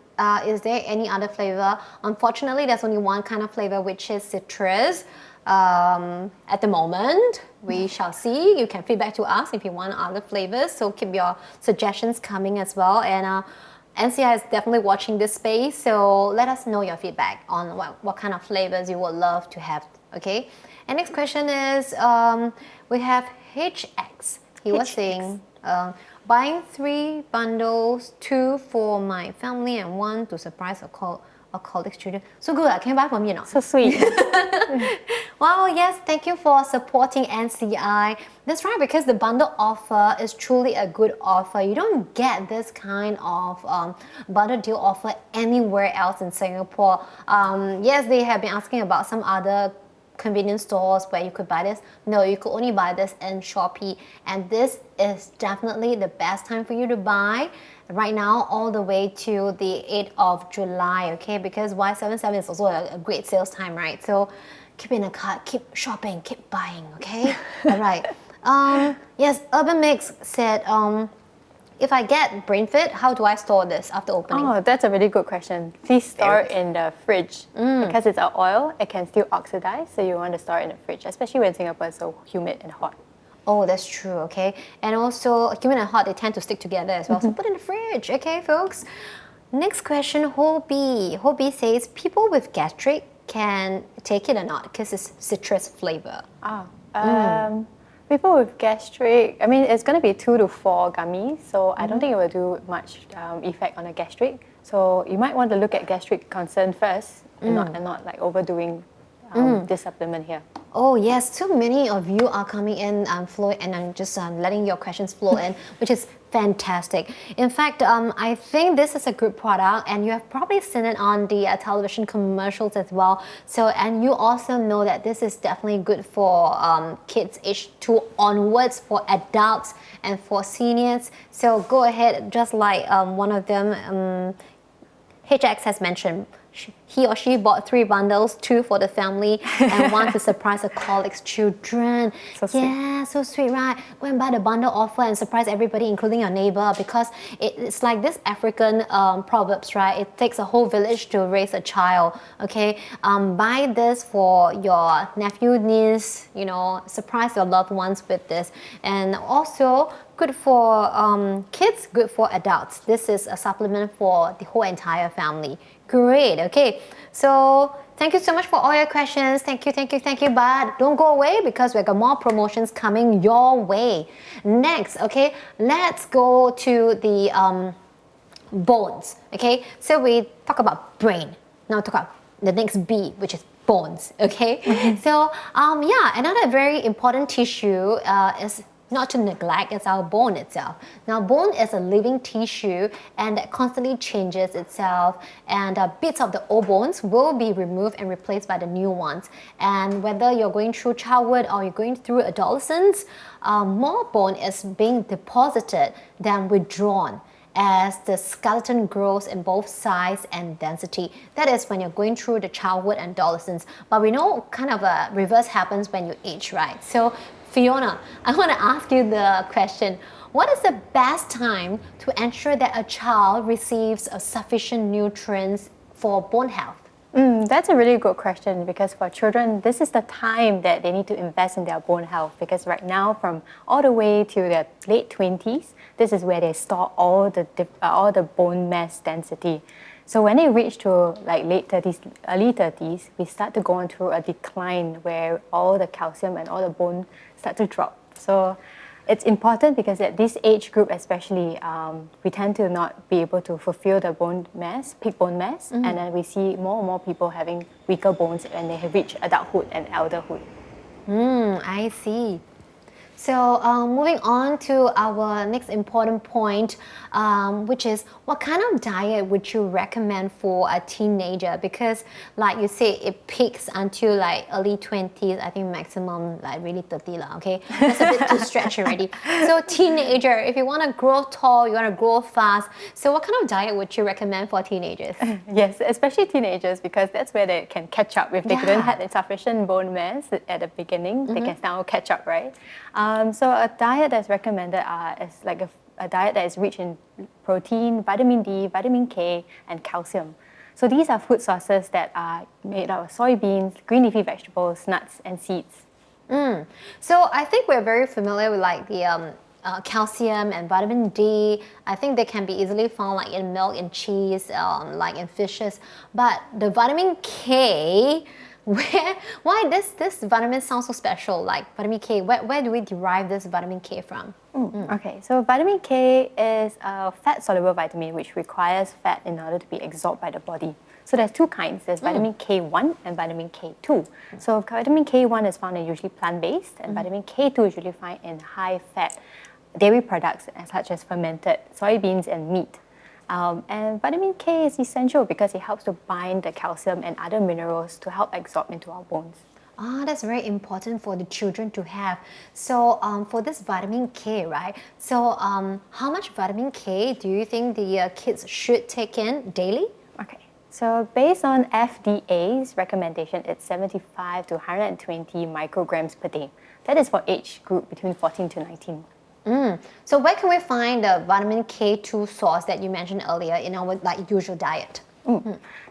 is there any other flavor? Unfortunately, there's only one kind of flavor, which is citrus. At the moment, we shall see. You can feedback to us if you want other flavors. So keep your suggestions coming as well. And NCI is definitely watching this space, so let us know your feedback on what kind of flavors you would love to have, okay? And next question is, we have HX. He was saying, buying 3 bundles, 2 for my family and 1 to surprise a colleague's children. So good, can you buy for me or not? So sweet. Wow, yes, thank you for supporting NCI. That's right, because the bundle offer is truly a good offer. You don't get this kind of bundle deal offer anywhere else in Singapore. Yes, they have been asking about some other convenience stores where you could buy this. No, you could only buy this in Shopee, and this is definitely the best time for you to buy right now, all the way to the 8th of July, okay? Because Y77 is also a great sales time, right? So keep in a cart, keep shopping, keep buying, okay? All right. Yes, Urban Mix said, if I get Brain Fit, how do I store this after opening? Oh, that's a really good question. Please store it in the fridge. Because it's an oil, it can still oxidize, so you want to store it in the fridge, especially when Singapore is so humid and hot. Oh, that's true, okay? And also, humid and hot, they tend to stick together as well. So put it in the fridge, okay, folks? Next question, Hobie. Hobie says, people with gastric can take it or not because it's citrus flavor. People with gastric, I mean, it's going to be 2 to 4 gummies, so I don't think it will do much effect on the gastric. So you might want to look at gastric concern first and not like overdoing this supplement here. Oh yes, too many of you are coming in flowing, and I'm just letting your questions flow in, which is fantastic. In fact, I think this is a good product, and you have probably seen it on the television commercials as well. So, and you also know that this is definitely good for kids aged 2 onwards, for adults and for seniors. So go ahead, just like one of them, HX has mentioned, he or she bought 3 bundles, 2 for the family and 1 to surprise her colleagues' children. So sweet. Yeah, so sweet, right? Go and buy the bundle offer and surprise everybody, including your neighbor, because it's like this African proverbs, right? It takes a whole village to raise a child, okay? Buy this for your nephew, niece, you know, surprise your loved ones with this. And also, good for kids, good for adults. This is a supplement for the whole entire family. Great, okay. So thank you so much for all your questions. Thank you. But don't go away because we've got more promotions coming your way. Next, okay, let's go to the bones, okay. So we talk about brain. Now talk about the next B, which is bones, okay. So yeah, another very important tissue is not to neglect, is our bone itself. Now, bone is a living tissue and that constantly changes itself, and bits of the old bones will be removed and replaced by the new ones. And whether you're going through childhood or you're going through adolescence, more bone is being deposited than withdrawn as the skeleton grows in both size and density. That is when you're going through the childhood and adolescence. But we know kind of a reverse happens when you age, right? So Fiona, I want to ask you the question. What is the best time to ensure that a child receives sufficient nutrients for bone health? That's a really good question, because for children, this is the time that they need to invest in their bone health, because right now, from all the way to their late 20s, this is where they store all the bone mass density. So when they reach to like late 30s, early 30s, we start to go on through a decline where all the calcium and all the bone start to drop. So it's important because at this age group especially, we tend to not be able to fulfill the bone mass, peak bone mass, and then we see more and more people having weaker bones when they reach adulthood and elderhood. I see. So moving on to our next important point, which is what kind of diet would you recommend for a teenager? Because like you say, it peaks until like early 20s, I think maximum like really 30 lah, okay? That's a bit too stretched already. So teenager, if you want to grow tall, you want to grow fast, so what kind of diet would you recommend for teenagers? Yes, especially teenagers, because that's where they can catch up. If they couldn't have insufficient bone mass at the beginning, they can now catch up, right? So a diet that's recommended is like a diet that is rich in protein, vitamin D, vitamin K, and calcium. So these are food sources that are made out of soybeans, green leafy vegetables, nuts, and seeds. So I think we're very familiar with like the calcium and vitamin D. I think they can be easily found like in milk, in cheese, like in fishes. But the vitamin K, why this vitamin sounds so special? Like vitamin K, where do we derive this vitamin K from? Okay, so vitamin K is a fat-soluble vitamin which requires fat in order to be absorbed by the body. So there's 2 kinds. There's vitamin K1 and vitamin K2. So vitamin K1 is found in usually plant-based, and vitamin K2 is usually found in high-fat dairy products such as fermented soybeans and meat. And vitamin K is essential because it helps to bind the calcium and other minerals to help absorb into our bones. That's very important for the children to have. So for this vitamin K, right? So how much vitamin K do you think the kids should take in daily? Okay, so based on FDA's recommendation, it's 75 to 120 micrograms per day. That is for age group between 14 to 19. So where can we find the vitamin K2 source that you mentioned earlier in our like usual diet?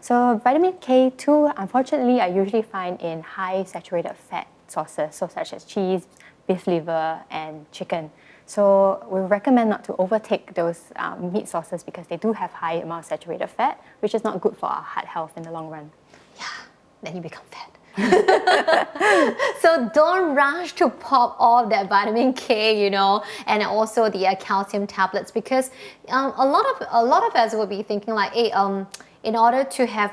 So vitamin K2, unfortunately, I usually find in high saturated fat sources, so such as cheese, beef liver, and chicken. So we recommend not to overtake those meat sources because they do have high amount of saturated fat, which is not good for our heart health in the long run. Yeah, then you become fat. So don't rush to pop off that vitamin K, you know, and also the calcium tablets, because a lot of us will be thinking like, hey, in order to have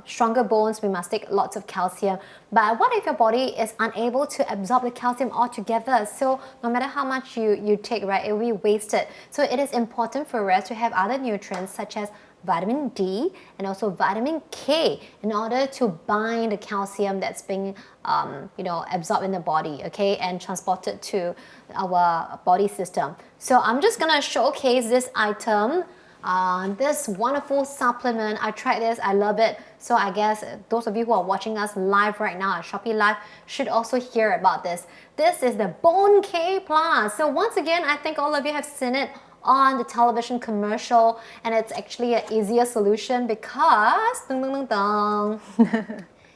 stronger bones, we must take lots of calcium. But what if your body is unable to absorb the calcium altogether? So no matter how much you take, right, it will be wasted. So it is important for us to have other nutrients such as vitamin D and also vitamin K in order to bind the calcium that's being absorbed in the body, okay, and transported to our body system. So I'm just gonna showcase this item. this wonderful supplement. I tried this, I love it. So I guess those of you who are watching us live right now at Shopee Live should also hear about this. This is the Bone K Plus. So once again, I think all of you have seen it on the television commercial, and it's actually an easier solution because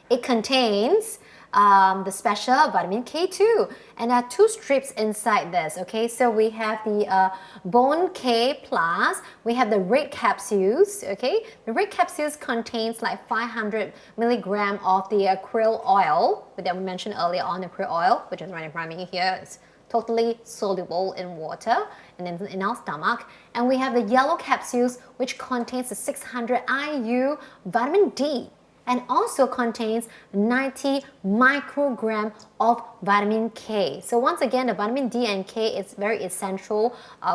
it contains the special vitamin K2, and there are 2 strips inside this. Okay, so we have the Bone K Plus, we have the red capsules. Okay, the red capsules contains like 500 milligram of the krill oil that we mentioned earlier on, the krill oil, which is right in front of me here. It's totally soluble in water and then in our stomach. And we have the yellow capsules, which contains the 600 IU vitamin D, and also contains 90 microgram of vitamin K. So once again, the vitamin D and K is very essential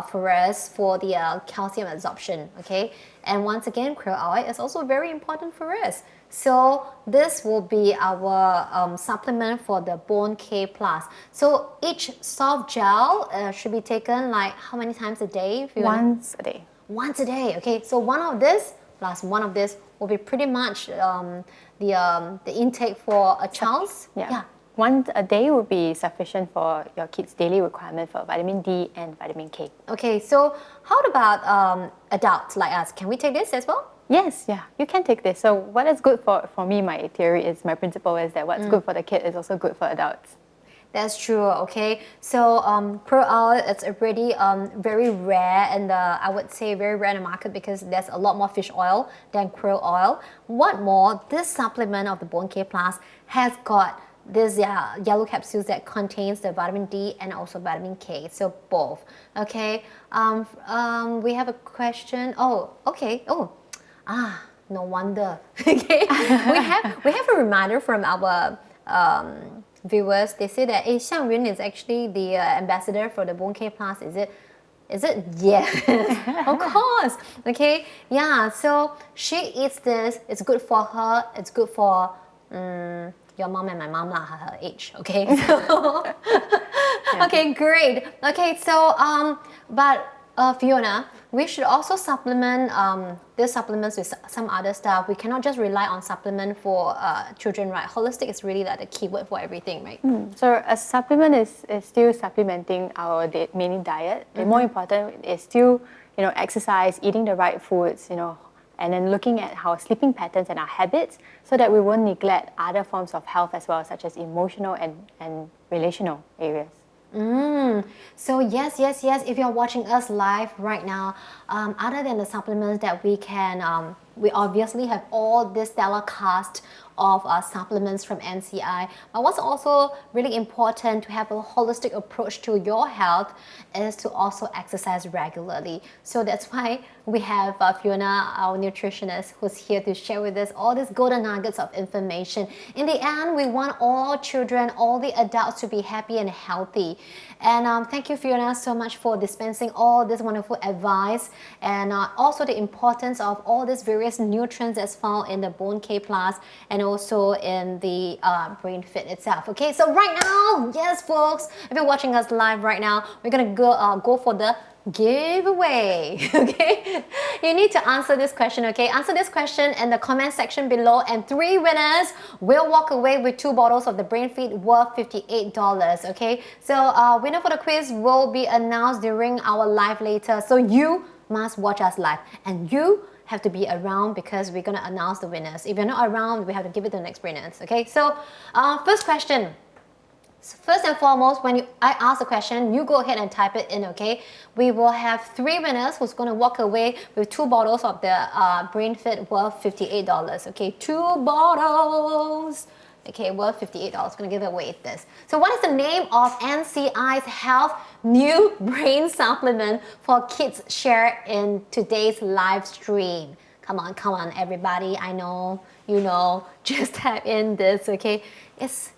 for us for the calcium absorption, okay? And once again, krill oil is also very important for us. So this will be our supplement for the Bone K Plus. So each soft gel should be taken like how many times a day? Once a day. Once a day, okay? So one of this plus one of this will be pretty much the intake for a child's. Yeah. Once a day would be sufficient for your kid's daily requirement for vitamin D and vitamin K. Okay, so how about adults like us? Can we take this as well? Yes, yeah, you can take this. So what is good for me, my theory is, my principle is that what's good for the kid is also good for adults. That's true, okay? So krill oil, it's already very rare, and I would say very rare in the market because there's a lot more fish oil than krill oil. What more, this supplement of the Bone K Plus has got this yellow capsules that contains the vitamin D and also vitamin K, so both, okay? We have a question. Oh, okay. No wonder. Okay, we have a reminder from our viewers. They say that Xiang Yun is actually the ambassador for the Bone K Plus. Is it? Yes, of course. Okay, yeah. So she eats this. It's good for her. It's good for your mom and my mom lah, her age. Okay. So, okay, great. Okay, so but Fiona, we should also supplement these supplements with some other stuff. We cannot just rely on supplement for children, right? Holistic is really like the keyword for everything, right? So a supplement is still supplementing our main diet. The more important is still, exercise, eating the right foods, and then looking at our sleeping patterns and our habits so that we won't neglect other forms of health as well, such as emotional and relational areas. So yes, if you're watching us live right now, other than the supplements that we can, we obviously have all this stellar cast of supplements from NCI. But what's also really important to have a holistic approach to your health is to also exercise regularly. So that's why we have Fiona, our nutritionist, who's here to share with us all these golden nuggets of information. In the end, we want all children, all the adults to be happy and healthy. And thank you, Fiona, so much for dispensing all this wonderful advice, and also the importance of all these various nutrients that's found in the Bone K Plus and also in the Brain Fit itself. Okay, so right now, yes, folks, if you're watching us live right now, we're gonna go for the giveaway. Okay, you need to answer this question. Okay, answer this question in the comment section below, and 3 winners will walk away with 2 bottles of the Brain Feed worth $58. Okay, so winner for the quiz will be announced during our live later, so you must watch us live, and you have to be around because we're gonna announce the winners. If you're not around, we have to give it to the next winners. Okay, so first question. First and foremost, when I ask the question, you go ahead and type it in, okay? We will have 3 winners who's going to walk away with 2 bottles of the Brain Fit worth $58, okay? 2 bottles, okay, worth $58. Going to give away this. So what is the name of NCI's health new brain supplement for kids share in today's live stream? Come on, everybody. I know, you know, just type in this, okay? It's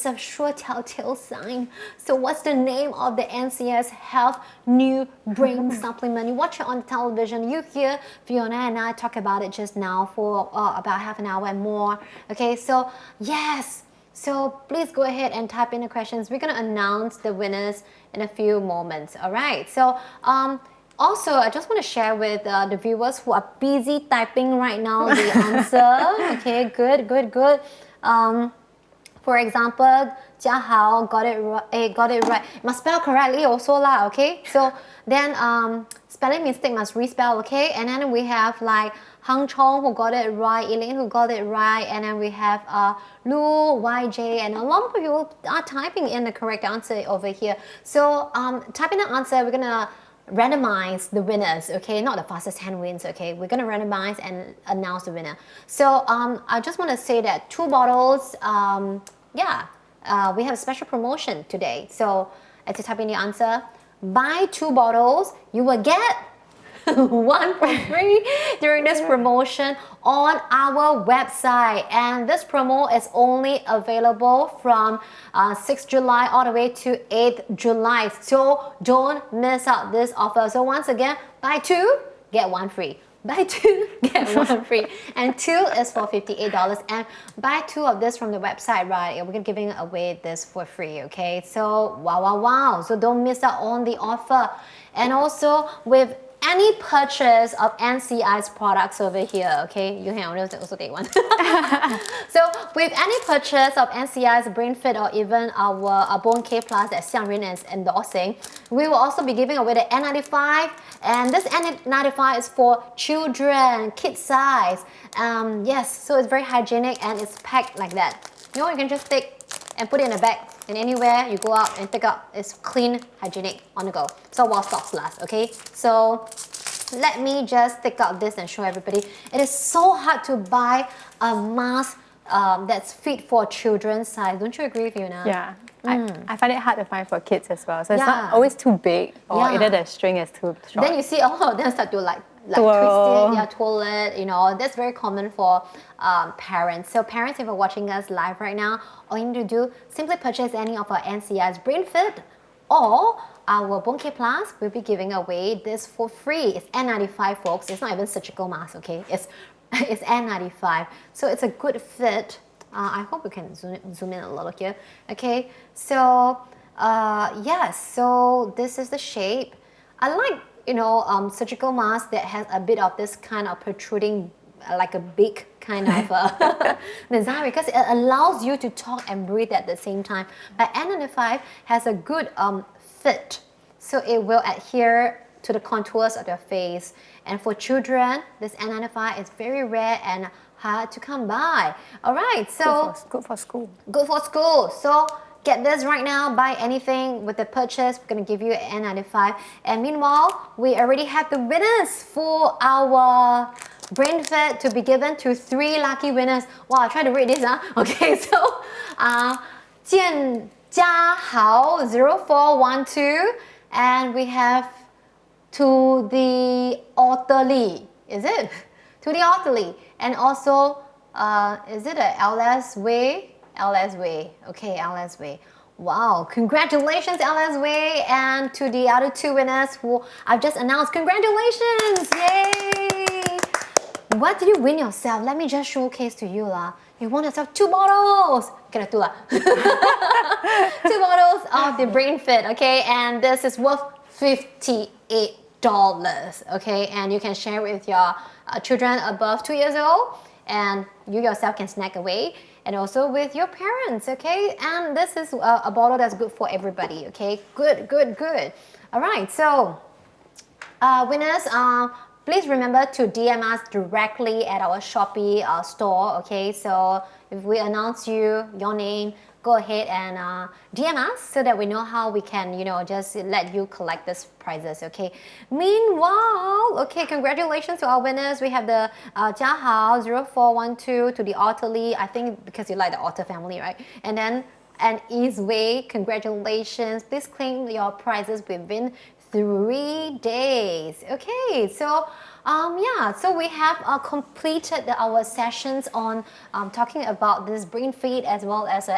a sure telltale sign. So what's the name of the NCS Health New Brain Supplement? You watch it on television. You hear Fiona and I talk about it just now for about half an hour and more. Okay, so yes. So please go ahead and type in the questions. We're going to announce the winners in a few moments. All right. So Also, I just want to share with the viewers who are busy typing right now the answer. Okay, good, good, good. For example, Jia Hao got it right. Got it right. Must spell correctly also lah. Okay. So then spelling mistake must respell. Okay. And then we have like Hang Chong who got it right, Elaine who got it right, and then we have Lu, YJ, and a lot of people are typing in the correct answer over here. So type in the answer. We're gonna randomize the winners, okay? Not the fastest 10 wins, okay? We're gonna randomize and announce the winner. So I just want to say that 2 bottles, we have a special promotion today. So as you type in the answer, buy 2 bottles, you will get 1 for free during this promotion on our website. And this promo is only available from 6th July all the way to 8th July. So don't miss out this offer. So once again, buy 2, get 1 free. Buy 2, get 1 free. And 2 is for $58. And buy 2 of this from the website, right? We're giving away this for free, okay? So wow. So don't miss out on the offer. And also with any purchase of NCI's products over here, okay? You can also take one. So with any purchase of NCI's Brain Fit or even our Bone K Plus that Xiangrin is endorsing, we will also be giving away the N95, and this N95 is for children, kid size. Yes, so it's very hygienic and it's packed like that. You know, you can just take and put it in a bag, and anywhere you go out and pick up, it's clean, hygienic, on the go. So while stocks last, okay? So let me just take out this and show everybody. It is so hard to buy a mask that's fit for children's size. Don't you agree with you, Yuna? Yeah. I find it hard to find for kids as well. So it's not always too big, or either the string is too short. Then you see all of them start to like twist it, twirl it, you know. That's very common for parents. So parents, if you're watching us live right now, all you need to do, simply purchase any of our NCI's Brain Fit or our Bone K Plus. We'll be giving away this for free. It's N95, folks. It's not even surgical mask, okay? It's N95. So it's a good fit. I hope we can zoom in a little here. Okay, so yes, so this is the shape. I like, you know, surgical mask that has a bit of this kind of protruding, like a big kind of design, because it allows you to talk and breathe at the same time. But N95 has a good fit, so it will adhere to the contours of your face. And for children, this N95 is very rare and hard to come by. All right, so good for school. Good for school. So get this right now. Buy anything with the purchase. We're gonna give you an N95. And meanwhile, we already have the winners for our Brain Fit to be given to 3 lucky winners. Wow, I tried to read this, huh? Okay, so Jian Jia Hao 0412, and we have to the orderly. Is it? To the orderly. And also, is it a LS Way? LS Way. Okay, LS Way. Wow, congratulations, LS Way. And to the other 2 winners who I've just announced, congratulations! Yay! What did you win yourself? Let me just showcase to you lah. You won yourself 2 bottles. Okay, 2 lah. 2 bottles of the Brain Fit, okay? And this is worth $58. Okay, and you can share with your children above 2 years old, and you yourself can snack away, and also with your parents, okay? And this is a bottle that's good for everybody, okay? Good. All right, so winners, please remember to DM us directly at our Shopee store, okay? So if we announce your name, go ahead and DM us so that we know how we can, you know, just let you collect these prizes, okay? Meanwhile, okay, congratulations to our winners. We have the Jia Hao 0412 to the Otterly, I think because you like the Otter family, right? And then Ease Way, congratulations. Please claim your prizes within 3 days. Okay, so so we have completed our sessions on talking about this Brain Feed as well as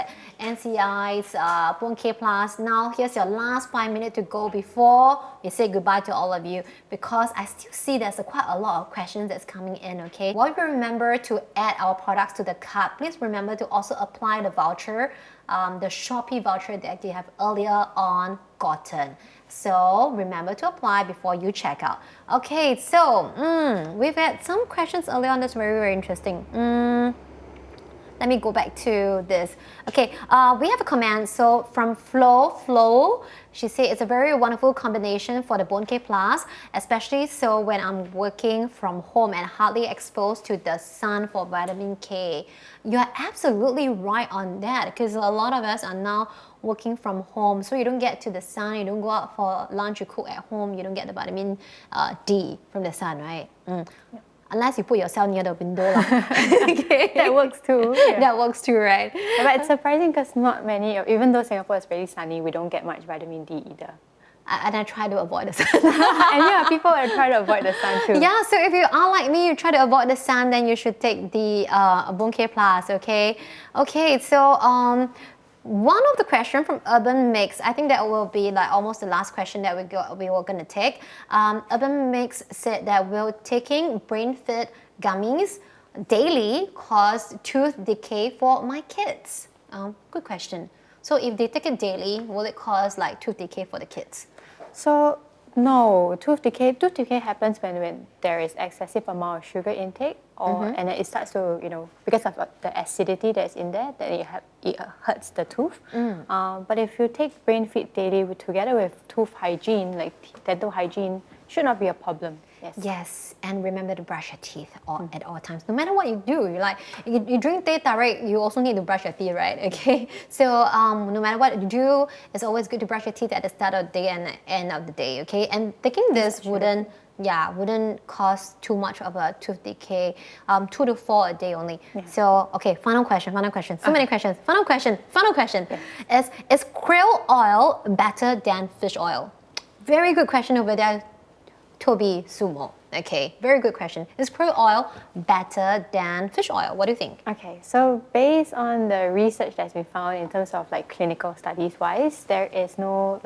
NCI's Bone K Plus. Now here's your last 5 minutes to go before we say goodbye to all of you, because I still see there's quite a lot of questions that's coming in, okay? While you remember to add our products to the cart, please remember to also apply the voucher, the Shopee voucher that you have earlier on gotten. So remember to apply before you check out. Okay, so we've had some questions earlier on that's very, very interesting. Let me go back to this. Okay, we have a comment. So from Flo, she said it's a very wonderful combination for the Bone K Plus, especially so when I'm working from home and hardly exposed to the sun for vitamin K. You're absolutely right on that, because a lot of us are now working from home, so you don't get to the sun, you don't go out for lunch, you cook at home, you don't get the vitamin D from the sun, right? Unless you put yourself near the window. Okay. That works too. Yeah. That works too, right? But it's surprising because not many, even though Singapore is very sunny, we don't get much vitamin D either. And I try to avoid the sun. And yeah, people are trying to avoid the sun too. Yeah, so if you are like me, you try to avoid the sun, then you should take the Bone K Plus, okay? Okay, so one of the questions from Urban Mix, I think that will be like almost the last question that we were going to take. Urban Mix said that will taking Brain Fit gummies daily cause tooth decay for my kids? Good question. So if they take it daily, will it cause like tooth decay for the kids? So no, tooth decay happens when there is excessive amount of sugar intake, or and then it starts to, because of the acidity that's in there, that it hurts the tooth. But if you take Brain Fit daily together with tooth hygiene, like dental hygiene, should not be a problem. Yes, and remember to brush your teeth at all times. No matter what you do, you drink teh tarik, you also need to brush your teeth, right? Okay, so no matter what you do, it's always good to brush your teeth at the start of the day and the end of the day. Okay, and taking this wouldn't cause too much of a tooth decay. 2 to 4 a day only. Yeah. So okay, final question. So many questions. Final question. Yeah. Is krill oil better than fish oil? Very good question over there, Toby Sumo. Okay, very good question. Is krill oil better than fish oil? What do you think? Okay, so based on the research that's been found in terms of like clinical studies wise, there is no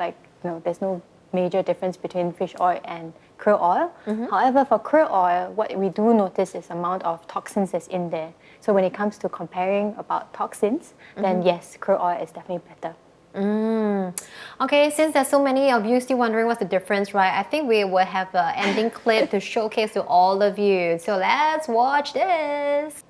there's no major difference between fish oil and krill oil. However, for krill oil, what we do notice is the amount of toxins that's in there. So when it comes to comparing about toxins, then yes, krill oil is definitely better. Okay, since there's so many of you still wondering what's the difference, right? I think we will have an ending clip to showcase to all of you. So let's watch this.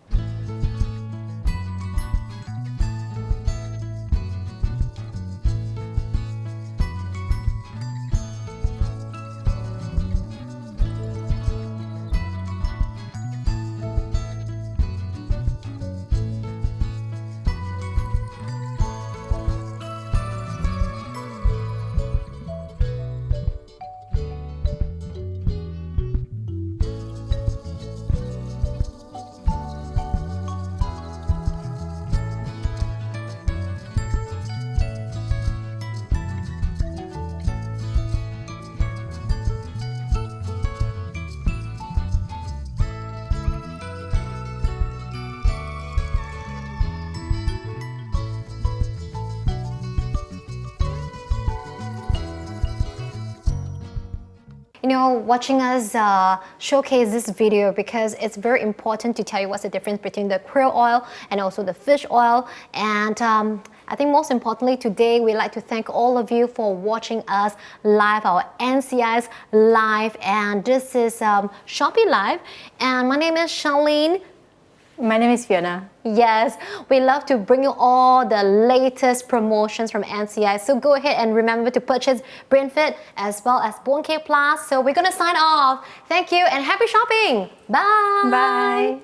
Watching us showcase this video, because it's very important to tell you what's the difference between the krill oil and also the fish oil. And I think most importantly today, we'd like to thank all of you for watching us live, our NCI's live. And this is Shopee Live. And my name is Charlene. My name is Fiona. Yes, we love to bring you all the latest promotions from NCI. So go ahead and remember to purchase Brain Fit as well as Bone K Plus. So we're going to sign off. Thank you and happy shopping. Bye. Bye.